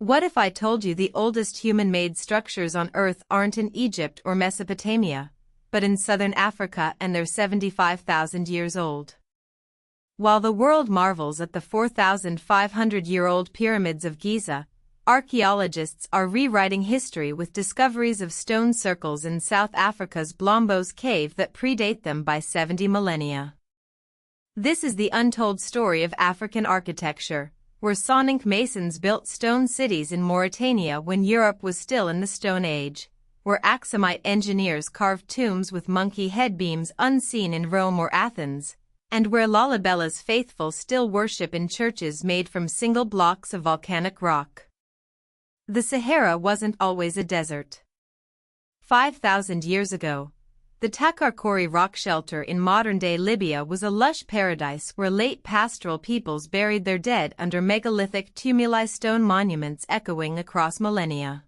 What if I told you the oldest human-made structures on Earth aren't in Egypt or Mesopotamia, but in southern Africa, and they're 75,000 years old? While the world marvels at the 4,500-year-old pyramids of Giza, archaeologists are rewriting history with discoveries of stone circles in South Africa's Blombos Cave that predate them by 70 millennia. This is the untold story of African architecture, where sonic masons built stone cities in Mauritania when Europe was still in the Stone Age, where Axumite engineers carved tombs with monkey head beams unseen in Rome or Athens, and where Lalabella's faithful still worship in churches made from single blocks of volcanic rock. The Sahara wasn't always a desert. 5,000 years ago, the Takarkori rock shelter in modern-day Libya was a lush paradise where late pastoral peoples buried their dead under megalithic tumuli, stone monuments echoing across millennia.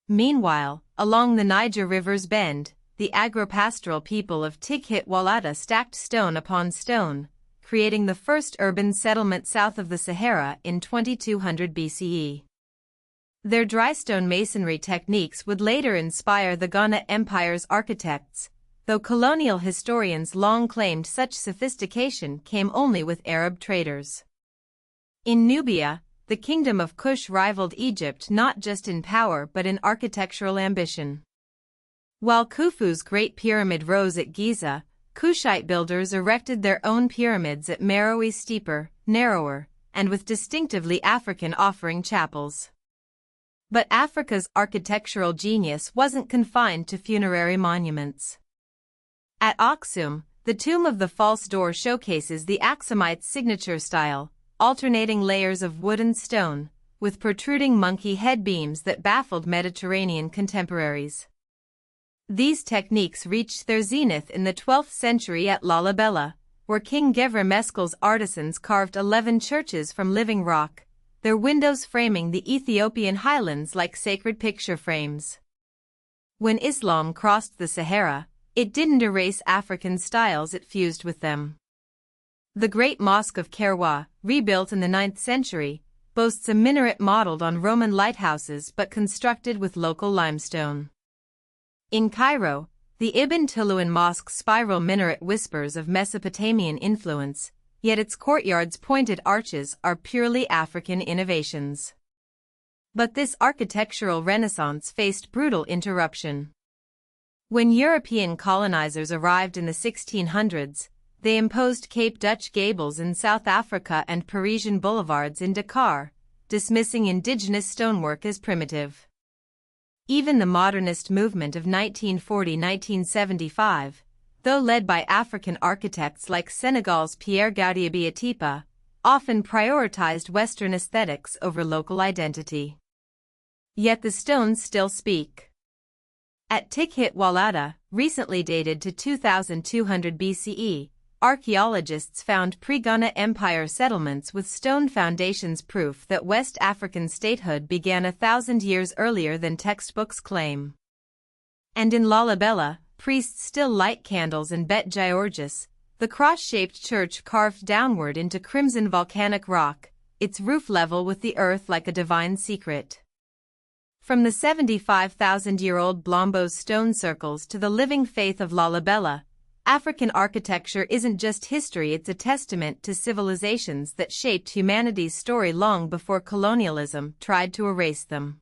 Meanwhile, along the Niger River's bend, the agropastoral people of Tichitt Walata stacked stone upon stone, creating the first urban settlement south of the Sahara in 2200 BCE. Their dry stone masonry techniques would later inspire the Ghana Empire's architects, though colonial historians long claimed such sophistication came only with Arab traders. In Nubia, the kingdom of Kush rivaled Egypt not just in power but in architectural ambition. While Khufu's Great Pyramid rose at Giza, Kushite builders erected their own pyramids at Meroe, steeper, narrower, and with distinctively African offering chapels. But Africa's architectural genius wasn't confined to funerary monuments. At Aksum, the Tomb of the False Door showcases the Axumite signature style, alternating layers of wood and stone, with protruding monkey head beams that baffled Mediterranean contemporaries. These techniques reached their zenith in the 12th century at Lalibela, where King Gevre Meskel's artisans carved 11 churches from living rock, their windows framing the Ethiopian highlands like sacred picture frames. When Islam crossed the Sahara, it didn't erase African styles, it fused with them. The Great Mosque of Kerwa, rebuilt in the 9th century, boasts a minaret modeled on Roman lighthouses but constructed with local limestone. In Cairo, the Ibn Tuluan Mosque's spiral minaret whispers of Mesopotamian influence, yet its courtyard's pointed arches are purely African innovations. But this architectural renaissance faced brutal interruption. When European colonizers arrived in the 1600s, they imposed Cape Dutch gables in South Africa and Parisian boulevards in Dakar, dismissing indigenous stonework as primitive. Even the modernist movement of 1940–1975, though led by African architects like Senegal's Pierre Goudiaby Atepa, often prioritized Western aesthetics over local identity. Yet the stones still speak. At Tichitt Walata, recently dated to 2200 BCE, archaeologists found pre-Ghana Empire settlements with stone foundations, proof that West African statehood began 1,000 years earlier than textbooks claim. And in Lalibela, priests still light candles in Bet Georges, the cross-shaped church carved downward into crimson volcanic rock, its roof level with the earth like a divine secret. From the 75,000-year-old Blombos stone circles to the living faith of Lalibela, African architecture isn't just history, it's a testament to civilizations that shaped humanity's story long before colonialism tried to erase them.